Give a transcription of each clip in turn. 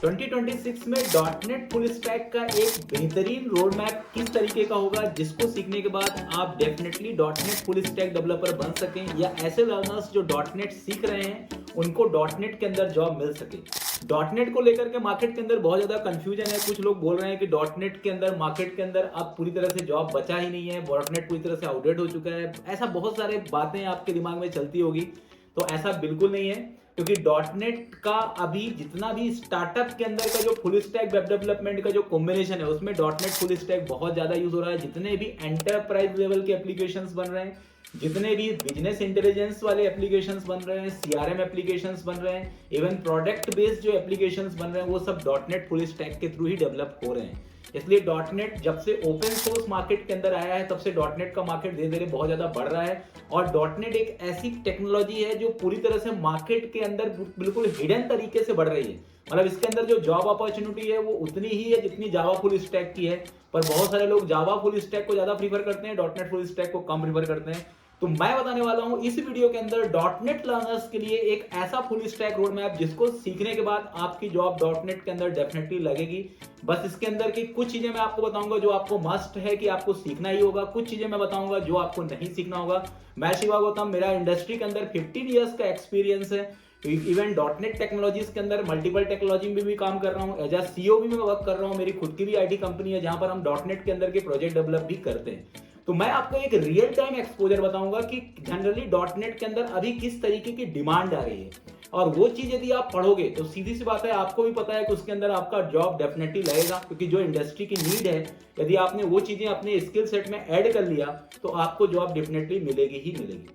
2026 में dot net full stack का एक बेहतरीन रोड मैप किस तरीके का होगा जिसको सीखने के बाद आप definitely dot net full stack developer बन सकें, या ऐसे लर्नर्स जो डॉटनेट सीख रहे हैं उनको डॉटनेट के अंदर जॉब मिल सके। डॉटनेट को लेकर के मार्केट के अंदर बहुत ज्यादा कंफ्यूजन है। कुछ लोग बोल रहे हैं कि डॉटनेट के अंदर मार्केट के अंदर अब पूरी तरह से जॉब बचा ही नहीं है, डॉटनेट पूरी तरह से आउटडेट हो चुका है। ऐसा बहुत सारे बातें आपके दिमाग में चलती होगी, तो ऐसा बिल्कुल नहीं है, क्योंकि डॉटनेट का अभी जितना भी स्टार्टअप के अंदर का जो फुल स्टैक वेब डेवलपमेंट का जो कॉम्बिनेशन है उसमें डॉटनेट फुल स्टैक बहुत ज्यादा यूज हो रहा है। जितने भी एंटरप्राइज लेवल के एप्लीकेशंस बन रहे हैं, जितने भी बिजनेस इंटेलिजेंस वाले एप्लीकेशंस बन रहे हैं, सीआरएम एप्लीकेशंस बन रहे हैं, इवन प्रोडक्ट बेस्ड जो एप्लीकेशंस बन रहे हैं, वो सब डॉटनेट फुल स्टैक के थ्रू ही डेवलप हो रहे हैं। इसलिए डॉटनेट जब से ओपन सोर्स मार्केट के अंदर आया है तब से डॉटनेट का मार्केट धीरे धीरे बहुत ज्यादा बढ़ रहा है। और डॉटनेट एक ऐसी टेक्नोलॉजी है जो पूरी तरह से मार्केट के अंदर बिल्कुल हिडन तरीके से बढ़ रही है। मतलब इसके अंदर जो जॉब अपॉर्चुनिटी है वो उतनी ही है जितनी जावा फुल स्टैक की है, पर बहुत सारे लोग जावा फुल स्टैक को ज्यादा प्रीफर करते हैं, डॉटनेट फुल स्टैक को कम प्रीफर करते हैं। तो मैं बताने वाला हूं इस वीडियो के अंदर डॉटनेट लर्नर्स के लिए एक ऐसा फुल स्टैक रोड मैप जिसको सीखने के बाद आपकी जॉब डॉटनेट के अंदर डेफिनेटली लगेगी। बस इसके अंदर की कुछ चीजें मैं आपको बताऊंगा जो आपको मस्ट है कि आपको सीखना ही होगा, कुछ चीजें मैं बताऊंगा जो आपको नहीं सीखना होगा। मैं शिवा गौतम, मेरा इंडस्ट्री के अंदर 15 ईयर्स का एक्सपीरियंस है। इवन डॉटनेट टेक्नोलॉजीज के अंदर मल्टीपल टेक्नोलॉजी में भी काम कर रहा हूँ, एज अ सीईओ भी मैं वर्क कर रहा हूँ। मेरी खुद की भी आईटी कंपनी है जहां पर हम डॉटनेट के अंदर के प्रोजेक्ट डेवलप भी करते हैं। तो मैं आपको एक रियल टाइम एक्सपोजर बताऊंगा कि जनरली डॉटनेट के अंदर अभी किस तरीके की डिमांड आ रही है, और वो चीज यदि आप पढ़ोगे तो सीधी सी बात है, आपको भी पता है कि उसके अंदर आपका जॉब डेफिनेटली लगेगा, क्योंकि जो इंडस्ट्री की नीड है यदि आपने वो चीजें अपने स्किल सेट में ऐड कर लिया तो आपको जॉब डेफिनेटली मिलेगी ही मिलेगी।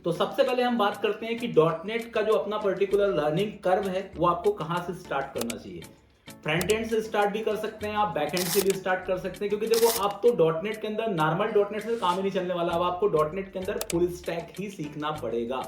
तो सबसे पहले हम बात करते हैं कि डॉटनेट का जो अपना पर्टिकुलर लर्निंग कर्व है वो आपको कहां से स्टार्ट करना चाहिए। फ्रंट एंड से स्टार्ट भी कर सकते हैं आप, बैक एंड से भी स्टार्ट कर सकते हैं, क्योंकि देखो अब तो डॉटनेट के अंदर नॉर्मल डॉटनेट से काम ही नहीं चलने वाला, अब आपको डॉटनेट के अंदर फुल स्टैक ही सीखना पड़ेगा।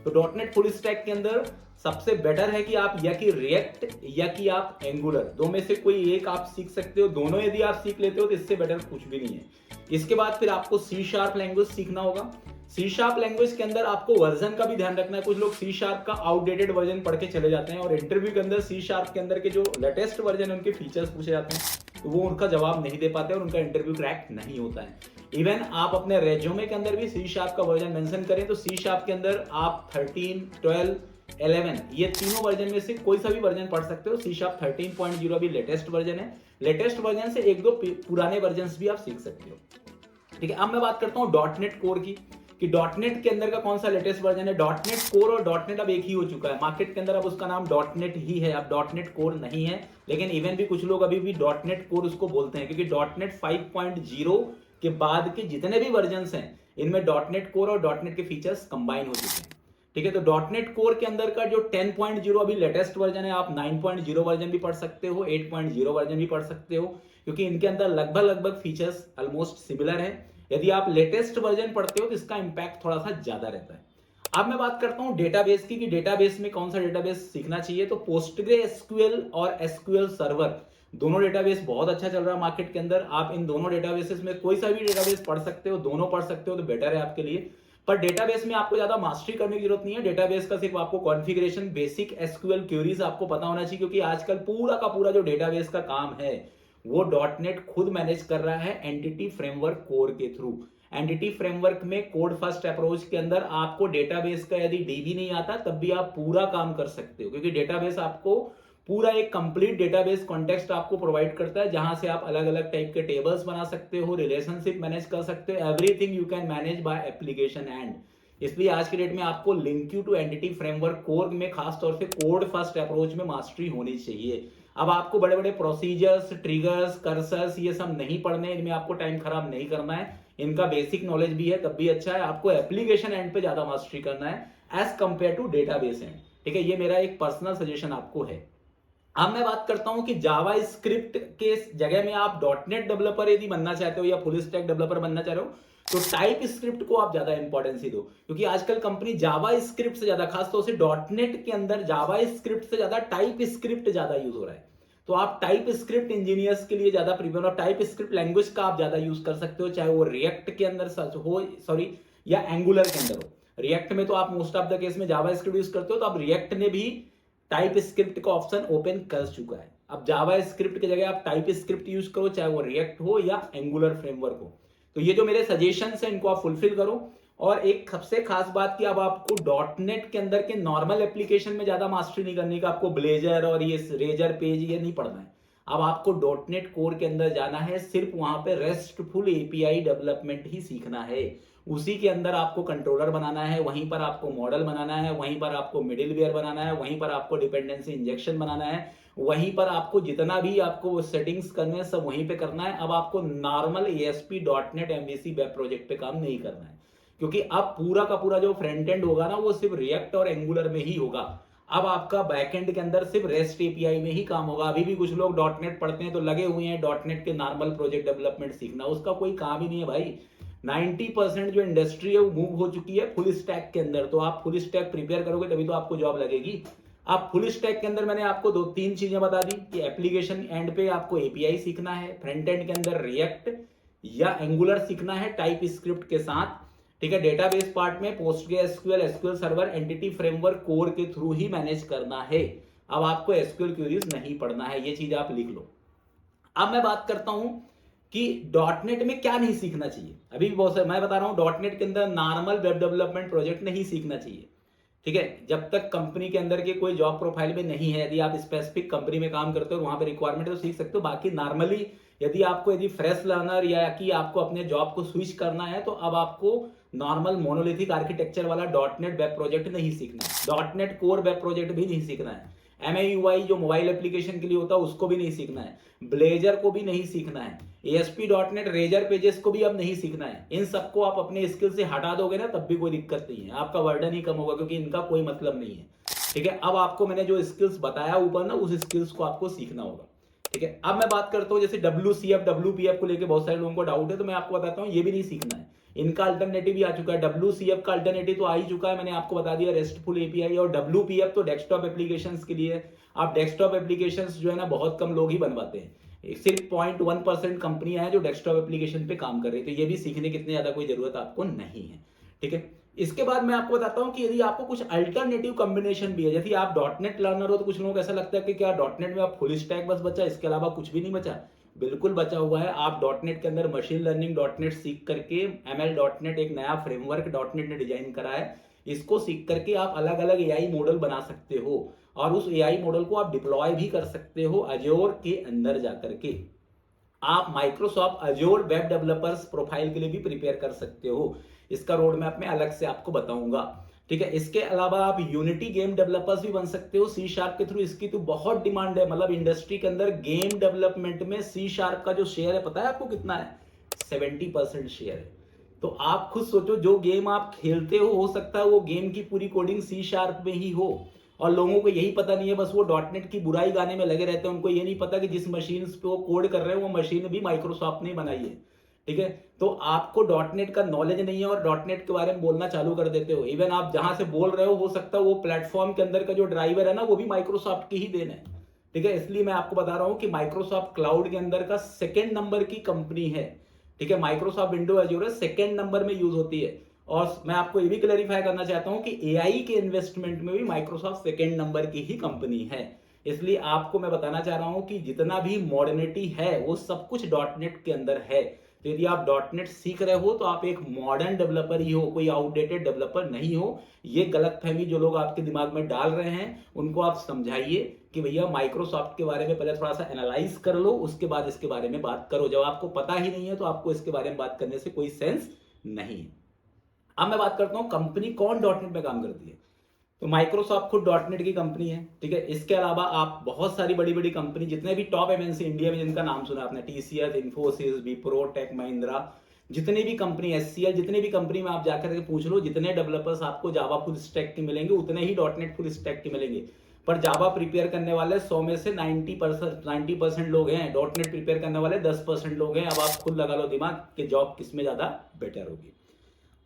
तो डॉटनेट फुल स्टैक के अंदर सबसे बेटर है कि आप या कि रिएक्ट या कि आप एंगुलर, दो में से कोई एक आप सीख सकते हो। दोनों यदि आप सीख लेते हो तो इससे बेटर कुछ भी नहीं है। इसके बाद फिर आपको सी शार्प लैंग्वेज सीखना होगा। सी शार्प लैंग्वेज के अंदर आपको वर्जन का भी ध्यान रखना है। कुछ लोग सी शार्प का आउटडेटेड वर्जन पढ़ के चले जाते हैं और इंटरव्यू के अंदर सी शार्प के अंदर के जो लेटेस्ट वर्जन है उनके फीचर्स पूछे जाते हैं, तो वो उनका जवाब नहीं दे पाते और उनका इंटरव्यू क्रैक नहीं होता है। इवन आप अपने रेज्यूमे के अंदर भी सी शार्प का वर्जन मेंशन करें तो सी शार्प के अंदर आप 13, 12, 11 ये तीनों वर्जन में से कोई सा भी वर्जन पढ़ सकते हो। सी शार्प 13.0 अभी लेटेस्ट वर्जन है, लेटेस्ट वर्जन से एक दो पुराने वर्जन भी आप सीख सकते हो। ठीक है, अब मैं बात करता हूँ डॉटनेट कोर की, कि डॉटनेट के अंदर का कौन सा लेटेस्ट वर्जन है। डॉटनेट कोर और डॉटनेट अब एक ही हो चुका है मार्केट के अंदर, अब उसका नाम डॉटनेट ही है, अब डॉटनेट कोर नहीं है। लेकिन इवन भी कुछ लोग अभी भी डॉटनेट कोर उसको बोलते हैं, क्योंकि डॉटनेट 5.0 के बाद के जितने भी वर्जन हैं इनमें डॉटनेट कोर और डॉटनेट के फीचर्स कंबाइन हो चुके हैं। ठीक है, तो डॉटनेट कोर के अंदर का जो 10.0 अभी लेटेस्ट वर्जन है, आप 9.0 वर्जन भी पढ़ सकते हो, 8.0 वर्जन भी पढ़ सकते हो, क्योंकि इनके अंदर लगभग फीचर्स ऑलमोस्ट सिमिलर है। यदि आप लेटेस्ट वर्जन पढ़ते हो तो इसका इंपैक्ट थोड़ा सा ज्यादा रहता है। अब मैं बात करता हूं डेटाबेस की, कि डेटाबेस में कौन सा डेटाबेस सीखना चाहिए। तो पोस्टग्रेसक्यूएल और एसक्यूएल सर्वर दोनों डेटाबेस बहुत अच्छा चल रहा है मार्केट के अंदर। आप इन दोनों डेटाबेसेस में कोई सा भी डेटाबेस पढ़ सकते हो, दोनों पढ़ सकते हो तो बेटर है आपके लिए। पर डेटाबेस में आपको ज्यादा मास्टरी करने की जरूरत नहीं है। डेटाबेस का सिर्फ आपको कॉन्फ़िगरेशन, बेसिक एसक्यूएल क्वेरीज आपको पता होना चाहिए, क्योंकि आजकल पूरा का पूरा जो डेटाबेस का काम है वो डॉटनेट खुद मैनेज कर रहा है एंटिटी फ्रेमवर्क कोर के थ्रू। एंटिटी फ्रेमवर्क में कोड फर्स्ट अप्रोच के अंदर आपको डेटाबेस का यदि डीबी नहीं आता तब भी आप पूरा काम कर सकते हो, क्योंकि डेटाबेस आपको पूरा एक कंप्लीट डेटाबेस कॉन्टेक्स्ट आपको प्रोवाइड करता है, जहां से आप अलग अलग टाइप के टेबल्स बना सकते हो, रिलेशनशिप मैनेज कर सकते हो, everything you can manage by application and. इसलिए आज के डेट में आपको link you to entity framework core में खासतौर से कोड फर्स्ट अप्रोच में मास्टरी होनी चाहिए। अब आपको बड़े बड़े प्रोसीजर्स, ट्रिगर्स, कर्सर्स ये सब नहीं पढ़ने, इनमें आपको टाइम खराब नहीं करना है। इनका बेसिक नॉलेज भी है तब भी अच्छा है, आपको एप्लीकेशन एंड पे ज्यादा मास्टरी करना है as compare to database and. ठीक है, ये मेरा एक पर्सनल सजेशन आपको है। अब मैं बात करता हूं कि जावा स्क्रिप्ट के जगह में आप डॉटनेट डेवलपर यदि बनना चाहते हो या फुल स्टैक डेवलपर बनना चाह रहे हो तो टाइप स्क्रिप्ट को आप ज्यादा इंपॉर्टेंस ही दो, क्योंकि आजकल कंपनी जावा स्क्रिप्ट से ज्यादा, खासतौर से डॉटनेट के अंदर जावा स्क्रिप्ट से ज्यादा टाइप स्क्रिप्ट ज्यादा यूज हो रहा है। तो आप टाइप स्क्रिप्ट इंजीनियर्स के लिए ज्यादा प्रीफर, और टाइप स्क्रिप्ट लैंग्वेज का आप ज्यादा यूज कर सकते हो, चाहे वो रिएक्ट के अंदर हो सॉरी या एंगुलर के अंदर हो। रिएक्ट में तो आप मोस्ट ऑफ द केस में जावा स्क्रिप्ट यूज करते हो, तो आप रिएक्ट में भी टाइप स्क्रिप्ट का ऑप्शन ओपन कर चुका है। अब जावा स्क्रिप्ट की जगह आप टाइप स्क्रिप्ट यूज करो, चाहे वो रिएक्ट हो या एंगुलर फ्रेमवर्क हो। तो ये जो मेरे सजेशंस हैं इनको आप फुलफिल करो। और एक सबसे खास बात कि अब आपको डॉट नेट के अंदर के नॉर्मल एप्लीकेशन में ज्यादा मास्टरी नहीं करनी का, आपको ब्लेजर और ये रेजर पेज ये नहीं पढ़ना है। अब आपको डॉट नेट कोर के अंदर जाना है, सिर्फ वहां पे रेस्टफुल एपीआई डेवलपमेंट ही सीखना है। उसी के अंदर आपको कंट्रोलर बनाना है, वहीं पर आपको मॉडल बनाना है, वहीं पर आपको मिडिलवेयर बनाना है, वहीं पर आपको डिपेंडेंसी इंजेक्शन बनाना है, वहीं पर आपको जितना भी आपको सेटिंग्स करने हैं सब वहीं पे करना है। अब आपको normal ASP dot net MVC web project पे काम नहीं करना है, क्योंकि अब पूरा का पूरा जो फ्रंट एंड होगा ना वो सिर्फ रिएक्ट और एंगुलर में ही होगा। अब आपका बैकएंड के अंदर सिर्फ रेस्ट एपीआई में ही काम होगा। अभी भी कुछ लोग डॉट नेट पढ़ते हैं तो लगे हुए हैं डॉट नेट के नॉर्मल प्रोजेक्ट डेवलपमेंट सीखना, उसका कोई काम ही नहीं है भाई। 90% जो इंडस्ट्री है वो मूव हो चुकी है फुल स्टैक के अंदर। तो आप फुल स्टैक प्रिपेयर करोगे तभी तो आपको जॉब लगेगी। आप फुल स्टैक के अंदर मैंने आपको 2-3 चीजें बता दी कि एप्लीकेशन एंड पे आपको एपीआई सीखना है, फ्रंट एंड के अंदर रिएक्ट या एंगुलर सीखना है टाइप स्क्रिप्ट के साथ, ठीक है। डेटाबेस पार्ट में PostgreSQL, SQL server, entity framework core के थ्रू ही मैनेज करना है। अब आपको एसक्यूएल क्वेरीज नहीं पढ़ना है, ये चीज आप लिख लो। अब मैं बात करता हूं कि डॉटनेट में क्या नहीं सीखना चाहिए। अभी भी बहुत सारे मैं बता रहा हूं, डॉटनेट के अंदर नॉर्मल वेब डेवलपमेंट प्रोजेक्ट नहीं सीखना चाहिए, ठीक है, जब तक कंपनी के अंदर के कोई जॉब प्रोफाइल में नहीं है। यदि आप स्पेसिफिक कंपनी में काम करते हो वहां पे रिक्वायरमेंट तो सीख सकते हो, बाकी नॉर्मली यदि फ्रेश लर्नर या कि आपको अपने जॉब को स्विच करना है तो अब आपको नॉर्मल मोनोलिथिक आर्किटेक्चर वाला डॉटनेट वेब प्रोजेक्ट नहीं सीखना है, डॉटनेट कोर वेब प्रोजेक्ट भी नहीं सीखना है, एमआईयूआई जो मोबाइल एप्लीकेशन के लिए होता है उसको भी नहीं सीखना है, ब्लेजर को भी नहीं सीखना है, ASP.NET रेजर पेजेस को भी अब नहीं सीखना है। इन सबको आप अपने स्किल से हटा दोगे ना तब भी कोई दिक्कत नहीं है, आपका वर्डन ही कम होगा क्योंकि इनका कोई मतलब नहीं है, ठीक है। अब आपको मैंने जो स्किल्स बताया ऊपर ना उस स्किल्स को आपको सीखना होगा, ठीक है। अब मैं बात करता हूँ जैसे WCF WPF को लेकर बहुत सारे लोगों को डाउट है, तो मैं आपको बताता हूँ ये भी नहीं सीखना है। इनका अल्टरनेटिव भी आ चुका है, WCF का अल्टरनेटिव तो आ ही चुका है, मैंने आपको बता दिया रेस्टफुल एपीआई। और WPF तो डेस्कटॉप एप्लीकेशंस के लिए। आप डेस्कटॉप एप्लीकेशंस जो है ना बहुत कम लोग ही बनवाते हैं, सिर्फ 0.1% कंपनियां हैं जो डेस्कटॉप एप्लीकेशन पे काम कर रही है, तो ये भी सीखने की इतनी ज्यादा कोई जरूरत आपको नहीं है, ठीक है। इसके बाद मैं आपको बताता हूं कि यदि आपको कुछ अल्टरनेटिव कॉम्बिनेशन भी है, जैसे आप डॉटनेट लर्नर हो तो कुछ लोगों को ऐसा लगता है कि क्या डॉटनेट में आप फुल स्टैक बस बचा, इसके अलावा कुछ भी नहीं बचा। बिल्कुल बचा हुआ है। आप डॉटनेट के अंदर मशीन लर्निंग डॉटनेट सीख करके ML डॉटनेट एक नया फ्रेमवर्क डॉटनेट ने डिजाइन करा है, इसको सीख करके आप अलग अलग एआई मॉडल बना सकते हो और उस एआई मॉडल को आप डिप्लॉय भी कर सकते हो अजोर के अंदर जाकर के। आप Microsoft Azure web developers profile के लिए भी प्रिपेयर कर सकते हो, इसका रोड मैप में अलग से आपको बताऊंगा, ठीक है। इसके अलावा आप यूनिटी गेम डेवलपर्स भी बन सकते हो C# के थ्रू, इसकी तो बहुत डिमांड है। मतलब इंडस्ट्री के अंदर गेम डेवलपमेंट में C# का जो शेयर है पता है आपको कितना है? 70% शेयर है। तो आप खुद सोचो, जो गेम आप खेलते हो सकता है वो गेम की पूरी कोडिंग C# में ही हो, और लोगों को यही पता नहीं है, बस वो डॉटनेट की बुराई गाने में लगे रहते हैं। उनको ये नहीं पता कि जिस मशीन पे वो कोड कर रहे हैं वो मशीन भी माइक्रोसॉफ्ट ने बनाई है, ठीक है। तो आपको डॉटनेट का नॉलेज नहीं है और डॉटनेट के बारे में बोलना चालू कर देते हो। इवन आप जहां से बोल रहे हो सकता है वो प्लेटफॉर्म के अंदर का जो ड्राइवर है ना वो भी माइक्रोसॉफ्ट की ही देन है, ठीक है। इसलिए मैं आपको बता रहा हूं कि माइक्रोसॉफ्ट क्लाउड के अंदर का 2nd नंबर की कंपनी है, ठीक है। Microsoft window Azure 2nd number में यूज होती है। और मैं आपको ये भी क्लैरिफाई करना चाहता हूं कि एआई के इन्वेस्टमेंट में भी माइक्रोसॉफ्ट 2nd नंबर की ही कंपनी है। इसलिए आपको मैं बताना चाह रहा हूं कि जितना भी मॉडर्निटी है वो सब कुछ डॉटनेट के अंदर है। तो यदि आप डॉटनेट सीख रहे हो तो आप एक मॉडर्न डेवलपर ही हो, कोई आउटडेटेड डेवलपर नहीं हो। ये गलतफहमी जो लोग आपके दिमाग में डाल रहे हैं उनको आप समझाइए कि भैया माइक्रोसॉफ्ट के बारे में पहले थोड़ा सा एनालाइज कर लो, उसके बाद इसके बारे में बात करो। जब आपको पता ही नहीं है तो आपको इसके बारे में बात करने से कोई सेंस नहीं है। अब मैं बात करता हूं कंपनी कौन डॉटनेट में काम करती है। तो माइक्रोसॉफ्ट खुद डॉटनेट की कंपनी है, ठीक है। इसके अलावा आप बहुत सारी बड़ी बड़ी कंपनी, जितने भी टॉप एमएनसी इंडिया में जिनका नाम सुना आपने, TCS, इन्फोसिस, विप्रो, टेक महिंद्रा, जितनी भी कंपनी, SCL, जितनी भी कंपनी में आप जाकर के पूछ लो, जितने डेवलपर्स आपको जावा फुल स्टैक के मिलेंगे उतने ही डॉटनेट फुल स्टैक के मिलेंगे। पर जावा प्रिपेयर करने वाले 100 में से 90% लोग हैं, डॉटनेट प्रिपेयर करने वाले 10% लोग हैं। अब आप खुद लगा लो दिमाग कि जॉब किसमें ज्यादा बेटर होगी।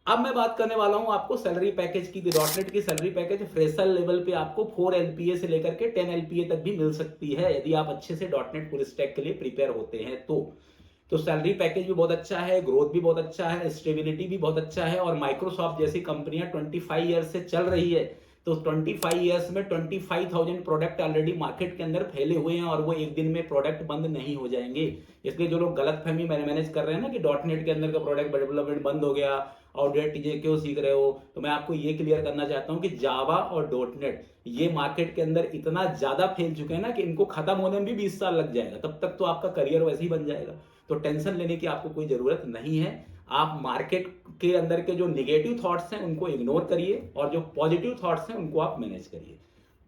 अब मैं बात करने वाला हूं आपको सैलरी पैकेज की। डॉटनेट की सैलरी पैकेज फ्रेशर लेवल पे आपको 4 LPA से लेकर के 10 LPA तक भी मिल सकती है यदि आप अच्छे से डॉटनेट फुल स्टैक के लिए प्रिपेयर होते हैं तो सैलरी पैकेज भी बहुत अच्छा है, ग्रोथ भी बहुत अच्छा है, स्टेबिलिटी भी बहुत अच्छा है। और माइक्रोसॉफ्ट जैसी कंपनियां 25 ईयर से चल रही है, तो 25 ईयर्स में 25,000 प्रोडक्ट ऑलरेडी मार्केट के अंदर फैले हुए हैं और वो एक दिन में प्रोडक्ट बंद नहीं हो जाएंगे। इसलिए जो लोग गलत फहमी मैनेज कर रहे हैं ना कि डॉटनेट के अंदर का प्रोडक्ट डेवलपमेंट बंद हो गया, आउटडेट चीजें क्यों सीख रहे हो, तो मैं आपको ये क्लियर करना चाहता हूँ कि जावा और डॉटनेट ये मार्केट के अंदर इतना ज्यादा फैल चुके हैं ना कि इनको खत्म होने में भी 20 साल लग जाएगा, तब तक तो आपका करियर वैसे ही बन जाएगा। तो टेंशन लेने की आपको कोई जरूरत नहीं है। आप मार्केट के अंदर के जो निगेटिव थॉट्स हैं उनको इग्नोर करिए और जो पॉजिटिव थॉट्स हैं उनको आप मैनेज करिए।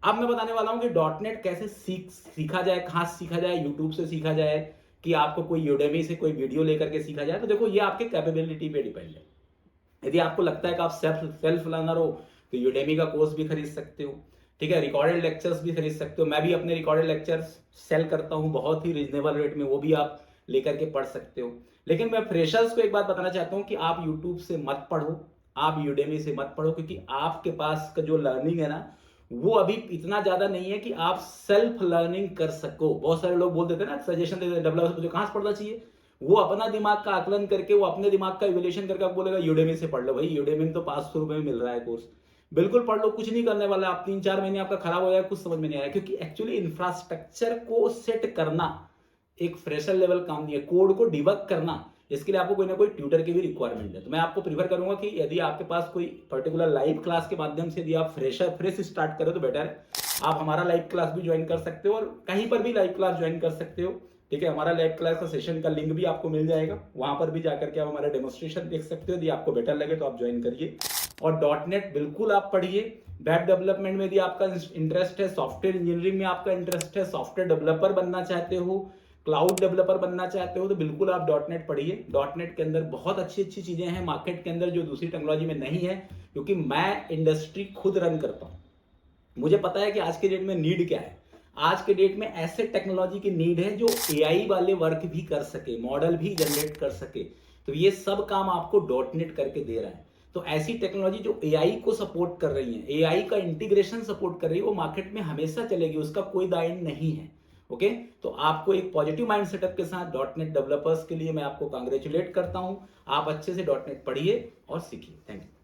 अब मैं बताने वाला हूं कि डॉटनेट कैसे सीखा जाए, कहां से सीखा जाए, यूट्यूब से सीखा जाए कि आपको कोई यूडेमी से कोई वीडियो लेकर के सीखा जाए। तो देखो ये आपके कैपेबिलिटी पे डिपेंड है। यदि आपको लगता है कि आप सेल्फ लर्नर हो तो यूडेमी का कोर्स भी खरीद सकते हो, ठीक है, रिकॉर्डेड लेक्चर्स भी खरीद सकते हो। मैं भी अपने रिकॉर्डेड लेक्चर्स सेल करता हूं बहुत ही रीजनेबल रेट में, वो भी आप लेकर के पढ़ सकते हो। लेकिन मैं फ्रेशर्स को एक बात बताना चाहता हूं कि आप यूट्यूब से मत पढ़ो, आप यूडेमी से मत पढ़ो, क्योंकि आपके पास का जो लर्निंग है ना वो अभी इतना ज्यादा नहीं है कि आप सेल्फ लर्निंग कर सको। बहुत सारे लोग बोल देते हैं ना, सजेशन देते हैं डेवलपर मुझे कहां से पढ़ना चाहिए, वो अपना दिमाग का आकलन करके, वो अपने दिमाग का इवैल्यूएशन करके आपको बोलेगा यूडेमी से पढ़ लो। भाई यूडेमी में तो 500 रुपए में मिल रहा है कोर्स, बिल्कुल पढ़ लो, कुछ नहीं करने वाला। आप 3-4 महीने आपका खराब हो जाएगा, कुछ समझ में नहीं आया, क्योंकि एक्चुअली इंफ्रास्ट्रक्चर को सेट करना एक फ्रेशर लेवल काम नहीं है। कोड को डिबग करना, इसके लिए आपको कोई ना कोई ट्यूटर की भी रिक्वायरमेंट है। तो मैं आपको प्रीफर करूंगा कि यदि आपके पास कोई पर्टिकुलर लाइव क्लास के माध्यम से यदि आप फ्रेश स्टार्ट करो तो बेटर है। आप हमारा लाइव क्लास भी ज्वाइन कर सकते हो और कहीं पर भी लाइव क्लास ज्वाइन कर सकते हो, ठीक है। हमारा लाइव क्लास का सेशन का लिंक भी आपको मिल जाएगा, वहां पर भी जाकर के आप हमारा डेमोन्स्ट्रेशन देख सकते हो। यदि आपको बेटर लगे तो आप ज्वाइन करिए। और डॉटनेट बिल्कुल आप पढ़िए। वेब डेवलपमेंट में यदि आपका इंटरेस्ट है, सॉफ्टवेयर इंजीनियरिंग में आपका इंटरेस्ट है, सॉफ्टवेयर डेवलपर बनना चाहते हो, क्लाउड डेवलपर बनना चाहते हो, तो बिल्कुल आप डॉटनेट पढ़िए। डॉटनेट के अंदर बहुत अच्छी अच्छी चीजें हैं मार्केट के अंदर जो दूसरी टेक्नोलॉजी में नहीं है, क्योंकि मैं इंडस्ट्री खुद रन करता हूं। मुझे पता है कि आज के डेट में नीड क्या है। आज के डेट में ऐसे टेक्नोलॉजी की नीड है जो एआई वाले वर्क भी कर सके, मॉडल भी जनरेट कर सके। तो ये सब काम आपको डॉटनेट करके दे रहा है। तो ऐसी टेक्नोलॉजी जो एआई को सपोर्ट कर रही है, एआई का इंटीग्रेशन सपोर्ट कर रही है, वो मार्केट में हमेशा चलेगी, उसका कोई दायन नहीं है। ओके, तो आपको एक पॉजिटिव माइंड सेटअप के साथ डॉटनेट डेवलपर्स के लिए मैं आपको कांग्रेचुलेट करता हूं। आप अच्छे से डॉटनेट पढ़िए और सीखिए। Thank you.